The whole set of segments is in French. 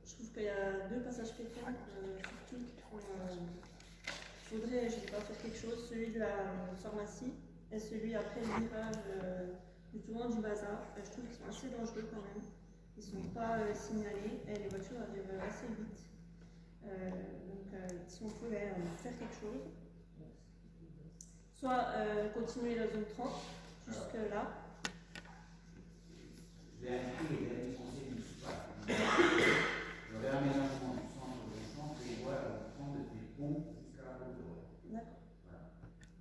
Je trouve qu'il y a 2 passages piétons, surtout, il faudrait, je sais pas, faire quelque chose, celui de la pharmacie et celui après le virage du tournant du bazar. Je trouve qu'ils sont assez dangereux quand même. Ils ne sont pas signalés et les voitures arrivent assez vite. Donc si on pouvait faire quelque chose, soit continuer la zone 30 jusque là. Je vais inviter les derniers conseils municipaux. Le réaménagement du centre de champ prévoit la reprendre des ponts jusqu'à la route de Rouen. D'accord. Voilà.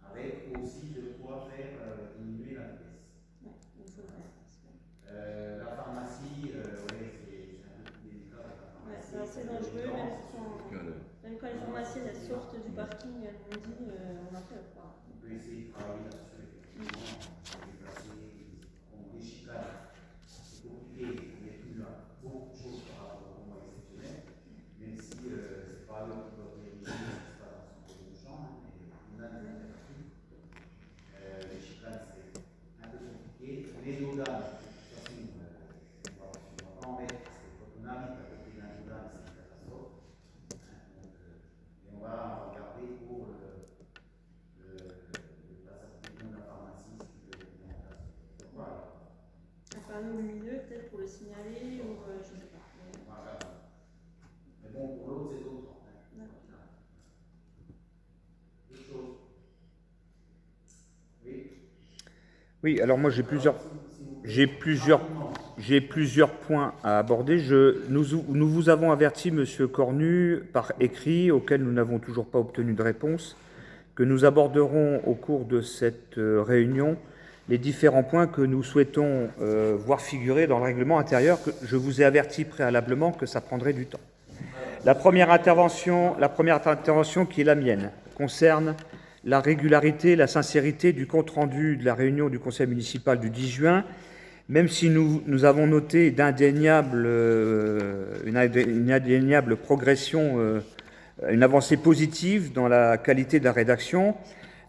Avec aussi de quoi faire diminuer la vitesse. Ouais, il faudrait. La pharmacie, ouais, c'est un peu délicat avec la pharmacie. Ouais, c'est assez dangereux, même quand les pharmaciennes elles sortent du parking, elles m'ont dit on a peur. On peut essayer de travailler là-dessus, effectivement, déplacer, les chicanes. C'est compliqué, il y a plus là beaucoup de choses par rapport au moment exceptionnel, même si c'est pas eux qui doivent vérifier ce qui se passe dans son de champ, mais on a des alternatives. Les chicanes, c'est un peu compliqué. Les dodages, de toute façon, on va pas en mettre, parce que quand on arrive à côté d'un dodage, c'est une catastrophe. Et on va regarder pour le passage de la pharmacie, ce qui peut être mis en place. Donc voilà. Un panneau lumineux, peut-être pour le signaler, ou je sais pas. Voilà. Mais bon, pour l'autre, c'est autre. D'accord. Autre chose. Oui. Oui, alors moi j'ai plusieurs points à aborder. Nous vous avons averti, Monsieur Cornu, par écrit, auquel nous n'avons toujours pas obtenu de réponse, que nous aborderons au cours de cette réunion les différents points que nous souhaitons voir figurer dans le règlement intérieur. Je vous ai averti préalablement que ça prendrait du temps. La première intervention qui est la mienne concerne la régularité, la sincérité du compte-rendu de la réunion du conseil municipal du 10 juin, même si nous avons noté une indéniable progression, une avancée positive dans la qualité de la rédaction.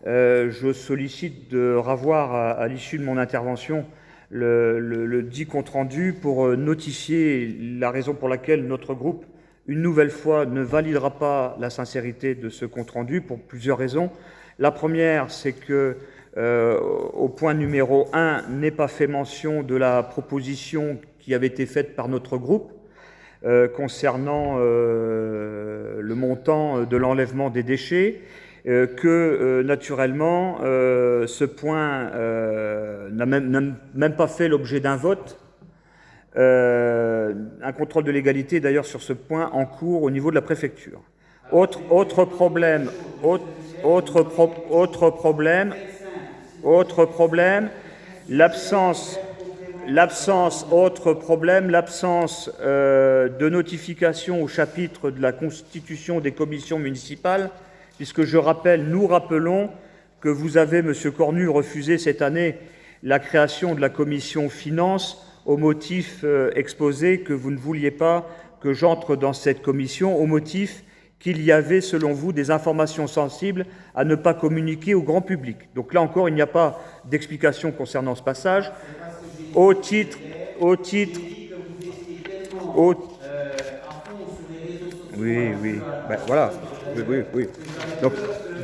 Je sollicite de revoir à l'issue de mon intervention le dit compte-rendu pour notifier la raison pour laquelle notre groupe, une nouvelle fois, ne validera pas la sincérité de ce compte-rendu pour plusieurs raisons. La première, c'est que au point numéro 1 n'est pas fait mention de la proposition qui avait été faite par notre groupe concernant le montant de l'enlèvement des déchets, que naturellement ce point n'a même pas fait l'objet d'un vote. Un contrôle de légalité d'ailleurs sur ce point en cours au niveau de la préfecture. Autre problème, l'absence de notification au chapitre de la constitution des commissions municipales, puisque nous rappelons que vous avez, Monsieur Cornu, refusé cette année la création de la commission finances au motif exposé que vous ne vouliez pas que j'entre dans cette commission, au motif qu'il y avait, selon vous, des informations sensibles à ne pas communiquer au grand public. Donc là encore, il n'y a pas d'explication concernant ce passage. Au titre... Oui. Ben, voilà. Oui. Donc,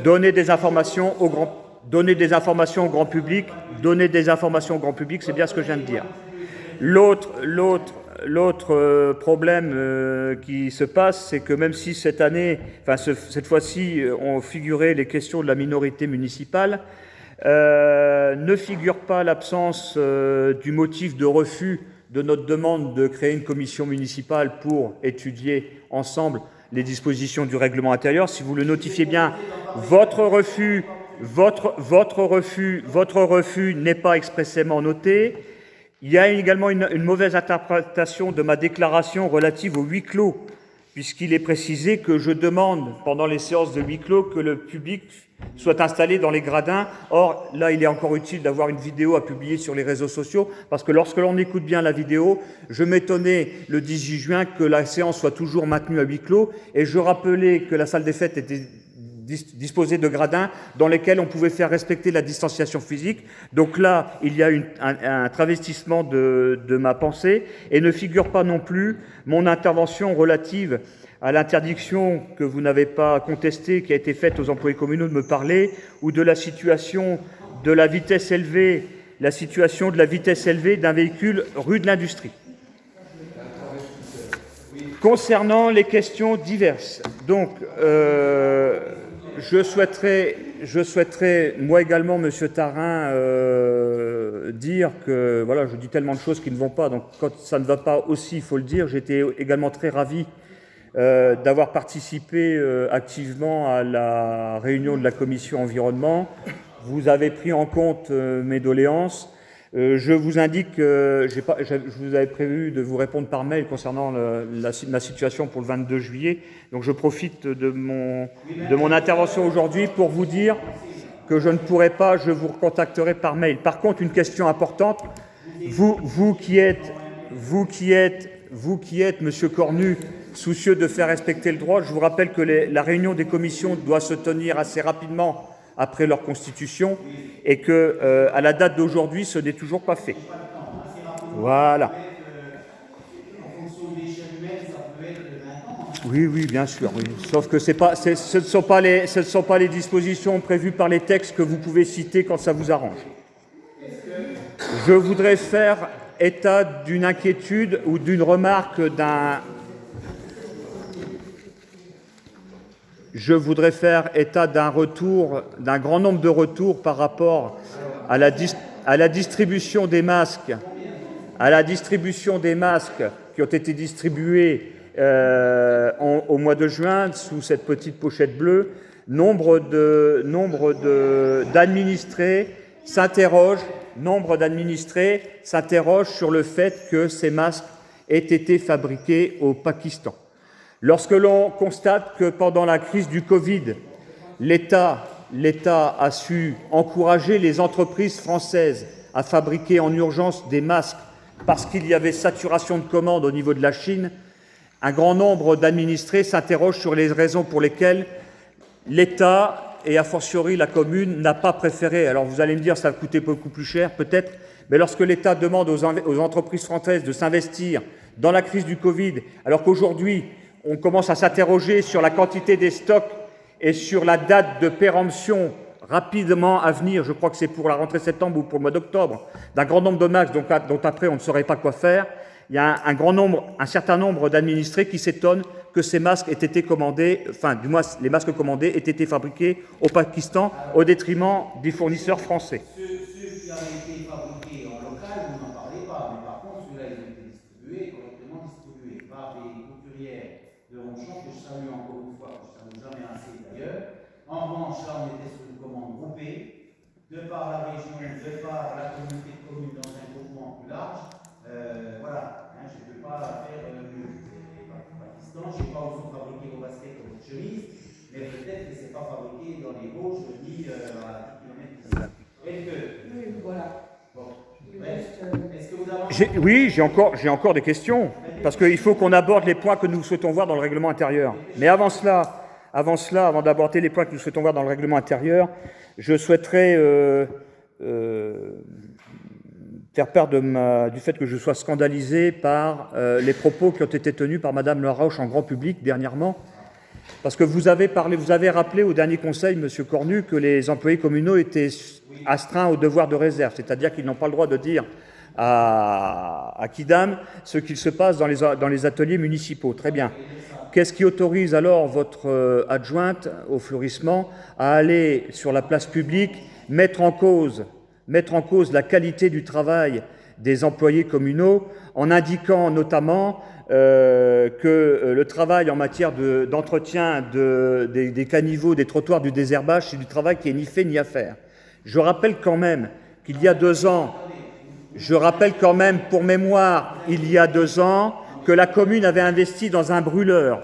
donner des informations au grand public, c'est bien ce que je viens de dire. L'autre problème qui se passe, c'est que même si cette fois-ci, ont figuré les questions de la minorité municipale, ne figure pas l'absence du motif de refus de notre demande de créer une commission municipale pour étudier ensemble les dispositions du règlement intérieur. Si vous le notifiez bien, votre refus n'est pas expressément noté. Il y a également une mauvaise interprétation de ma déclaration relative au huis clos, puisqu'il est précisé que je demande, pendant les séances de huis clos, que le public soit installé dans les gradins. Or, là, il est encore utile d'avoir une vidéo à publier sur les réseaux sociaux, parce que lorsque l'on écoute bien la vidéo, je m'étonnais le 18 juin que la séance soit toujours maintenue à huis clos, et je rappelais que la salle des fêtes était disposaient de gradins dans lesquels on pouvait faire respecter la distanciation physique. Donc là, il y a un travestissement de ma pensée, et ne figure pas non plus mon intervention relative à l'interdiction que vous n'avez pas contestée, qui a été faite aux employés communaux de me parler, ou de la situation de la vitesse élevée, d'un véhicule rue de l'Industrie. Concernant les questions diverses, donc je souhaiterais moi également, Monsieur Tharin, dire que voilà, je dis tellement de choses qui ne vont pas, donc quand ça ne va pas aussi, il faut le dire. J'étais également très ravi d'avoir participé activement à la réunion de la commission environnement. Vous avez pris en compte mes doléances. Je vous indique que je vous avais prévu de vous répondre par mail concernant ma situation pour le 22 juillet. Donc je profite de mon intervention aujourd'hui pour vous dire que je ne pourrai pas, je vous recontacterai par mail. Par contre, une question importante, vous qui êtes, Monsieur Cornu, soucieux de faire respecter le droit, je vous rappelle que la réunion des commissions doit se tenir assez rapidement après leur constitution, et que à la date d'aujourd'hui, ce n'est toujours pas fait. Voilà. Oui, bien sûr. Oui. Sauf que ce ne sont pas les dispositions prévues par les textes que vous pouvez citer quand ça vous arrange. Je voudrais faire état d'une inquiétude ou d'une remarque Je voudrais faire état d'un grand nombre de retours par rapport à la distribution des masques, qui ont été distribués au mois de juin sous cette petite pochette bleue. Nombre d'administrés s'interrogent sur le fait que ces masques aient été fabriqués au Pakistan. Lorsque l'on constate que pendant la crise du Covid, l'État a su encourager les entreprises françaises à fabriquer en urgence des masques parce qu'il y avait saturation de commandes au niveau de la Chine, un grand nombre d'administrés s'interrogent sur les raisons pour lesquelles l'État, et a fortiori la commune, n'a pas préféré. Alors vous allez me dire, ça a coûté beaucoup plus cher, peut-être, mais lorsque l'État demande aux entreprises françaises de s'investir dans la crise du Covid, alors qu'aujourd'hui, on commence à s'interroger sur la quantité des stocks et sur la date de péremption rapidement à venir, je crois que c'est pour la rentrée septembre ou pour le mois d'octobre, d'un grand nombre de masques dont après on ne saurait pas quoi faire. Il y a un certain nombre d'administrés qui s'étonnent que ces masques aient été commandés, enfin du moins les masques commandés aient été fabriqués au Pakistan au détriment des fournisseurs français. Ceux qui avaient été fabriqués en local, vous n'en parlez pas, mais par contre ceux-là ils ont été distribués, correctement distribués par des couturières de Ronchamp, que je salue encore une fois, que je ne salue jamais assez d'ailleurs. En revanche, là, on était sur une commande groupée, de par la région, de par la communauté de communes dans un groupement plus large. Voilà, je ne peux pas faire mieux. Pakistan, je ne sais pas où sont fabriqués vos baskets ou vos chemises, mais peut-être que ce n'est pas fabriqué dans les Vosges, ni à 10 km d'ici. Oui, voilà. Bon. Est-ce que vous avez... Oui, j'ai encore des questions, parce qu'il faut qu'on aborde les points que nous souhaitons voir dans le règlement intérieur. Mais avant d'aborder les points que nous souhaitons voir dans le règlement intérieur, je souhaiterais faire part du fait que je sois scandalisé par les propos qui ont été tenus par Madame Laroche en grand public dernièrement, parce que vous avez rappelé au dernier conseil, Monsieur Cornu, que les employés communaux étaient astreints au devoir de réserve, c'est-à-dire qu'ils n'ont pas le droit de dire à Kidam ce qu'il se passe dans les ateliers municipaux. Très bien. Qu'est-ce qui autorise alors votre adjointe au fleurissement à aller sur la place publique, mettre en cause la qualité du travail des employés communaux en indiquant notamment que le travail en matière d'entretien des caniveaux, des trottoirs, du désherbage, c'est du travail qui est ni fait ni à faire. Je rappelle quand même qu'il y a 2 ans, pour mémoire, il y a 2 ans, que la commune avait investi dans un brûleur,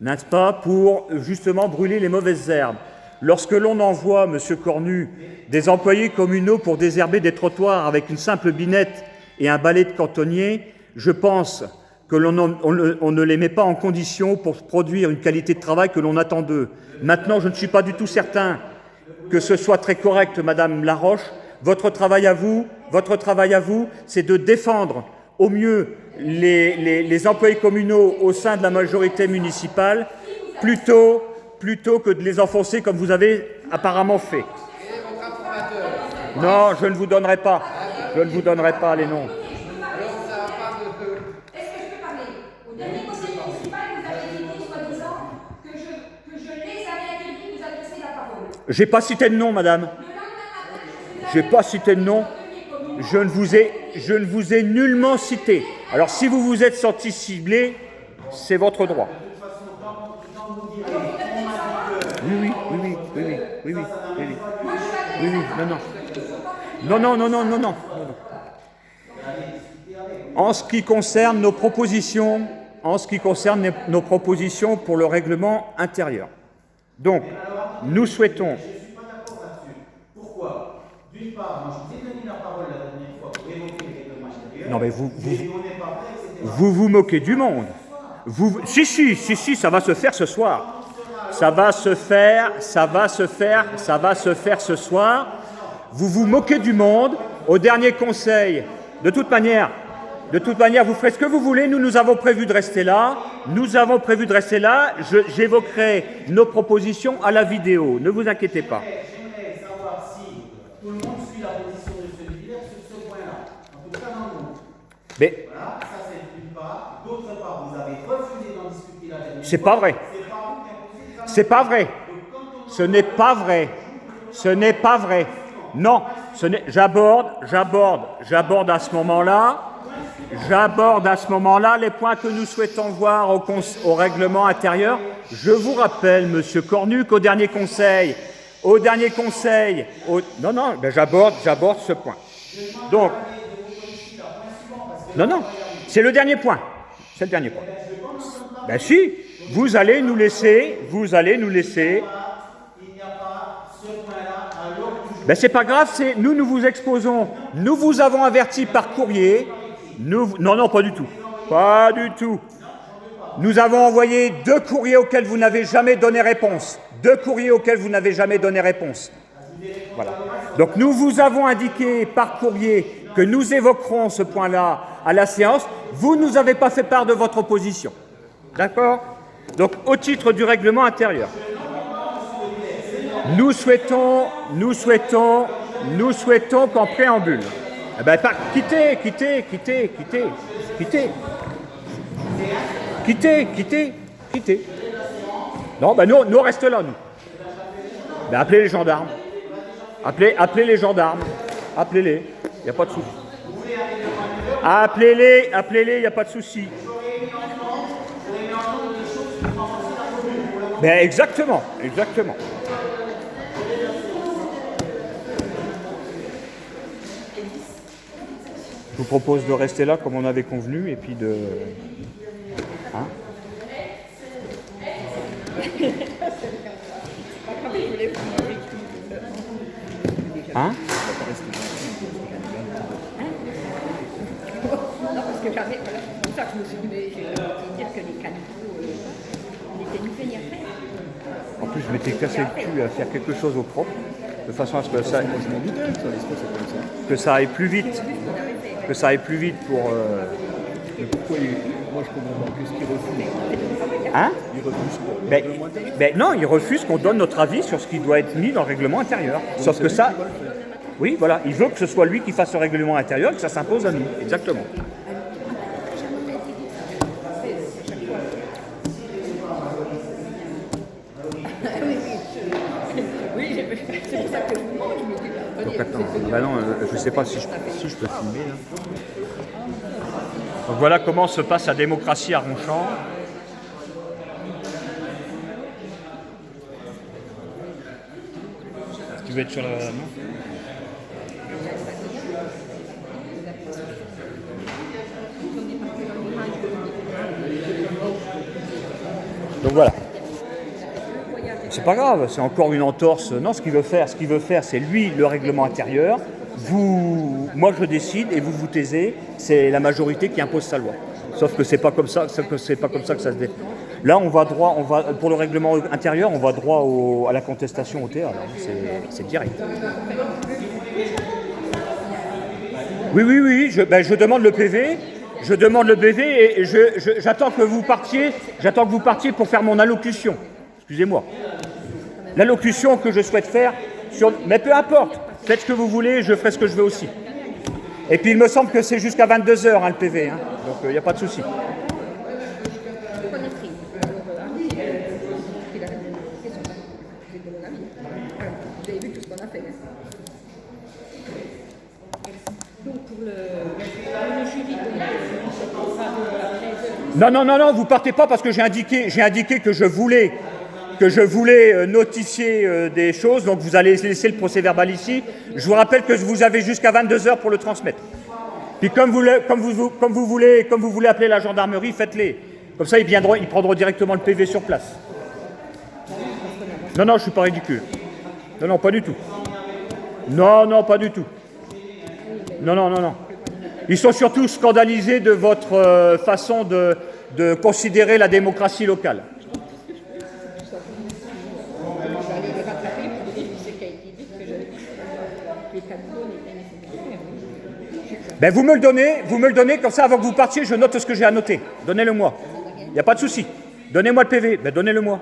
n'est-ce pas, pour justement brûler les mauvaises herbes. Lorsque l'on envoie, Monsieur Cornu, des employés communaux pour désherber des trottoirs avec une simple binette et un balai de cantonnier, je pense on ne les met pas en condition pour produire une qualité de travail que l'on attend d'eux. Maintenant, je ne suis pas du tout certain que ce soit très correct, Madame Laroche. Votre travail à vous, c'est de défendre au mieux les employés communaux au sein de la majorité municipale, plutôt que de les enfoncer comme vous avez apparemment fait. Non, je ne vous donnerai pas. Je ne vous donnerai pas les noms. J'ai pas cité de nom, madame. J'ai pas cité de nom. Je ne vous ai nullement cité. Alors, si vous vous êtes senti ciblé, c'est votre droit. Oui, non. En ce qui concerne nos propositions, pour le règlement intérieur. Donc, nous souhaitons... Je ne suis pas d'accord là-dessus. Pourquoi? D'une part, moi je vous ai donné la parole la dernière fois pour évoquer le règlement intérieur. Non mais vous vous moquez du monde. Si, ça va se faire ce soir. Ça va se faire ce soir. Vous vous moquez du monde. Au dernier conseil, de toute manière, vous ferez ce que vous voulez. Nous avons prévu de rester là. J'évoquerai nos propositions à la vidéo. Ne vous inquiétez pas. J'aimerais savoir si tout le monde suit la position de M. Villers sur ce point-là. En tout cas, dans le monde. Mais voilà, ça c'est d'une part. D'autre part, vous avez refusé d'en discuter la dernière fois. c'est pas vrai. C'est pas vrai. Ce n'est pas vrai. Ce n'est pas vrai. Non. J'aborde à ce moment-là les points que nous souhaitons voir au règlement intérieur. Je vous rappelle, Monsieur Cornu, qu'au dernier conseil, j'aborde ce point. Donc, non, c'est le dernier point. Ben si, vous allez nous laisser. Ben c'est pas grave, nous vous exposons. Nous vous avons averti par courrier. Non, pas du tout. Pas du tout. Nous avons envoyé 2 courriers auxquels vous n'avez jamais donné réponse. Voilà. Donc nous vous avons indiqué par courrier que nous évoquerons ce point-là à la séance. Vous ne nous avez pas fait part de votre position. D'accord? Donc au titre du règlement intérieur, nous souhaitons qu'en préambule, quittez. Non, nous on reste là, nous. Appelez les gendarmes. Appelez les gendarmes. Appelez-les, il n'y a pas de souci. Appelez-les, il n'y a pas de souci. Exactement. Je vous propose de rester là comme on avait convenu et puis de... Hein? Hein? Non, parce que j'avais... Voilà, c'est pour ça que je me suis dit, mais je vais dire que les caniveaux, on était mis venir faire. En plus, je m'étais cassé le cul à faire quelque chose au propre, de façon à ce que ça aille plus vite. Pour... Mais pourquoi moi je comprends pas, qu'est-ce qu'il refuse? Hein? Il refuse quoi? Non, il refuse qu'on donne notre avis sur ce qui doit être mis dans le règlement intérieur. Sauf que ça... Oui, voilà, il veut que ce soit lui qui fasse le règlement intérieur et que ça s'impose à nous. Exactement. C'est pour ça que je vous demande, je me dis, Donc attends, je ne sais pas si je peux filmer là. Donc voilà comment se passe la démocratie à Ronchamp. Tu veux être sur la... Non ? Donc voilà. C'est pas grave, c'est encore une entorse. Non, ce qu'il veut faire, c'est lui le règlement intérieur. Moi je décide et vous vous taisez. C'est la majorité qui impose sa loi. Sauf que c'est pas comme ça, que c'est pas comme ça que ça se dé. Là, on va pour le règlement intérieur, on va droit à la contestation au TA. C'est direct. Oui, je demande le PV. Je demande le PV et j'attends que vous partiez. J'attends que vous partiez pour faire mon allocution. Excusez-moi. L'allocution que je souhaite faire mais peu importe. Faites ce que vous voulez, je ferai ce que je veux aussi. Et puis il me semble que c'est jusqu'à 22h le PV. Hein. Donc il n'y a pas de souci. Vous avez vu tout ce qu'on a fait. Donc pour le jury, Non, vous partez pas parce que j'ai indiqué que je voulais notifier des choses, donc vous allez laisser le procès-verbal ici. Je vous rappelle que vous avez jusqu'à 22h pour le transmettre. Puis comme vous voulez appeler la gendarmerie, faites-les. Comme ça, ils prendront directement le PV sur place. Non, je suis pas ridicule. Non, pas du tout. Non, pas du tout. Non. Ils sont surtout scandalisés de votre façon de considérer la démocratie locale. Ben vous me le donnez, comme ça avant que vous partiez, je note ce que j'ai à noter. Donnez-le-moi. Il n'y a pas de souci. Donnez-moi le PV. Ben donnez-le-moi.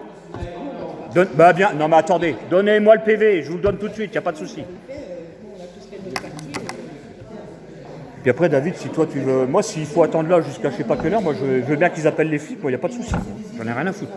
Bien. Non mais attendez, donnez-moi le PV, je vous le donne tout de suite, il n'y a pas de souci. Puis après David, si toi tu veux. Moi s'il faut attendre là jusqu'à je sais pas quelle heure, moi je veux bien qu'ils appellent les flics, il n'y a pas de souci. J'en ai rien à foutre.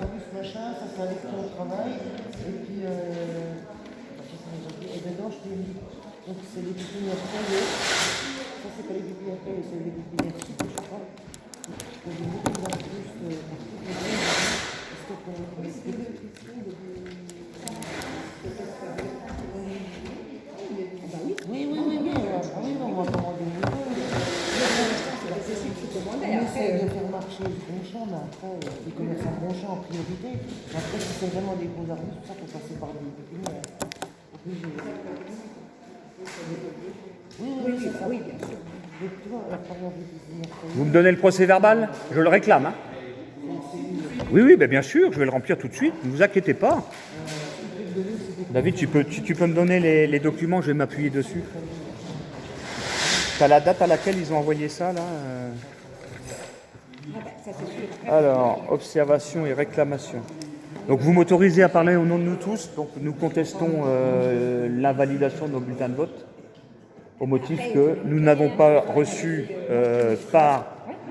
Les commerçants bon champ en priorité. Après, si c'est vraiment des gros arbres, tout ça, faut passer par des pépinières. Oui, bien sûr. Vous me donnez le procès-verbal? Je le réclame. Hein. Oui, bien sûr, je vais le remplir tout de suite, ne vous inquiétez pas. David, tu peux me donner les documents, je vais m'appuyer dessus. Tu as la date à laquelle ils ont envoyé ça, là Alors, observation et réclamation. Donc vous m'autorisez à parler au nom de nous tous. Donc nous contestons l'invalidation de nos bulletins de vote au motif que nous n'avons pas reçu par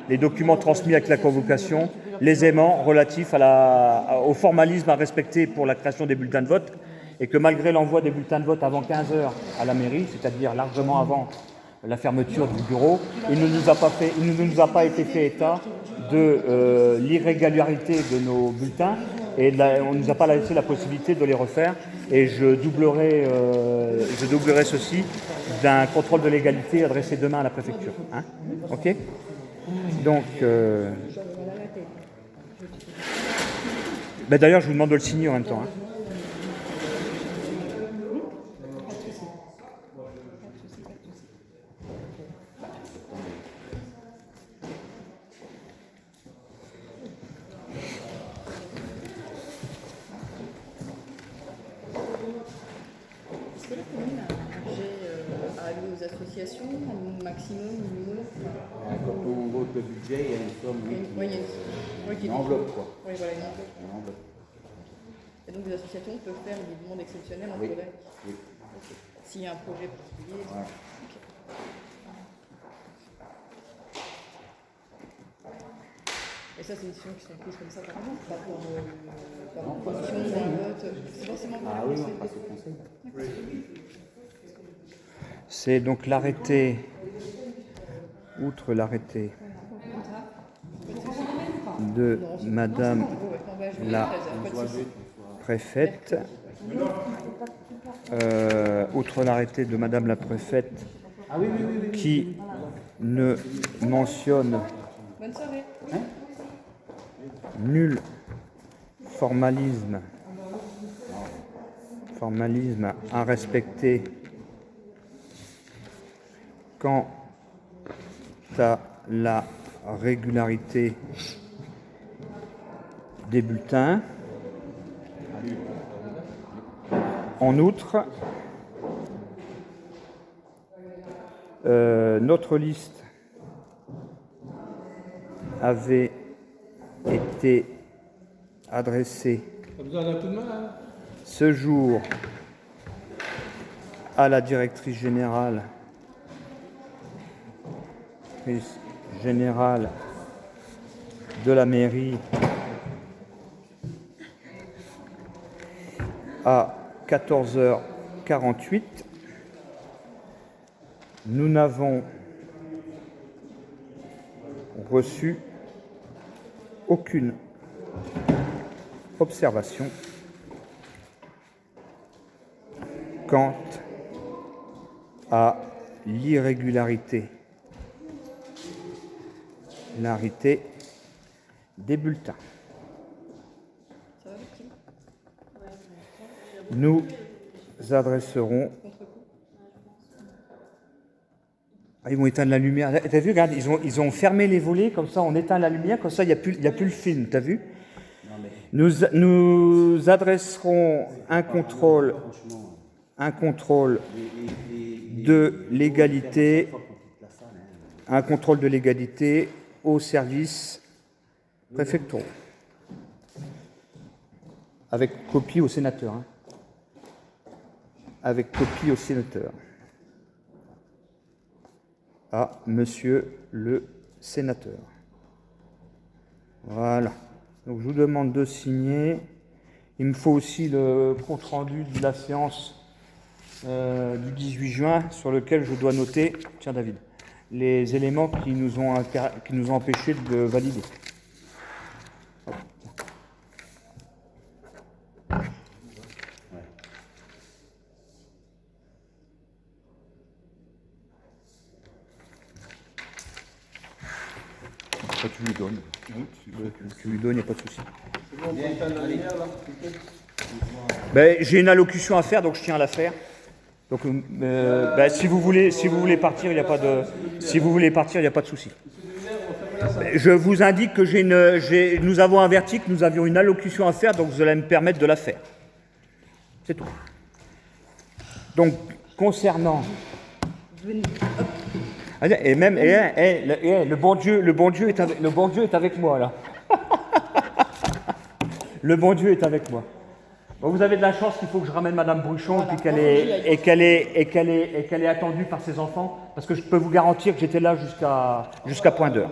les documents transmis avec la convocation les aimants relatifs au formalisme à respecter pour la création des bulletins de vote et que malgré l'envoi des bulletins de vote avant 15h à la mairie, c'est-à-dire largement avant la fermeture du bureau, il ne nous a pas été fait état de l'irrégularité de nos bulletins et on ne nous a pas laissé la possibilité de les refaire et je doublerai ceci d'un contrôle de légalité adressé demain à la préfecture. Hein, ok. Donc, d'ailleurs, je vous demande de le signer en même temps. Hein. Associations, un maximum, minimum. Quand on vote le budget, il y a une somme, Oui, il y a une enveloppe, quoi. Oui, voilà, une enveloppe. Et donc les associations peuvent faire des demandes exceptionnelles en projet. Oui. S'il y a un projet particulier. Voilà. Okay. Et ça, c'est des décisions qui sont prises comme ça par exemple, pas par opposition, par vote. C'est forcément Ah oui, on passe au conseil. C'est donc l'arrêté, outre l'arrêté de Madame la préfète, outre l'arrêté de Madame la préfète qui ne mentionne nul formalisme à respecter quant à la régularité des bulletins. En outre, notre liste avait été adressée ce jour à la directrice générale de la mairie à 14h48. Nous n'avons reçu aucune observation quant à l'irrégularité des bulletins. Nous adresserons. Ah, ils vont éteindre la lumière. T'as vu, regarde, ils ont fermé les volets, comme ça on éteint la lumière, comme ça il n'y a plus le film, t'as vu? Nous adresserons un contrôle de légalité, aux services préfectoraux, avec copie au sénateur. Avec copie au sénateur. À monsieur le sénateur. Voilà. Donc je vous demande de signer. Il me faut aussi le compte-rendu de la séance du 18 juin sur lequel je dois noter, tiens David, les éléments qui nous ont empêchés de valider. Tu lui donnes. Tu lui donnes, il n'y a pas de souci. Ben, j'ai une allocution à faire, donc je tiens à la faire. Donc, ben, si vous voulez partir, il n'y a pas de. Si vous voulez partir, il n'y a pas de souci. Je vous indique que nous avons averti que nous avions une allocution à faire, donc vous allez me permettre de la faire. C'est tout. Donc, concernant. Et même, le bon Dieu est avec moi là. Le bon Dieu est avec moi. Bon, vous avez de la chance qu'il faut que je ramène Madame Bruchon, voilà, et qu'elle est attendue par ses enfants, parce que je peux vous garantir que j'étais là jusqu'à point d'heure.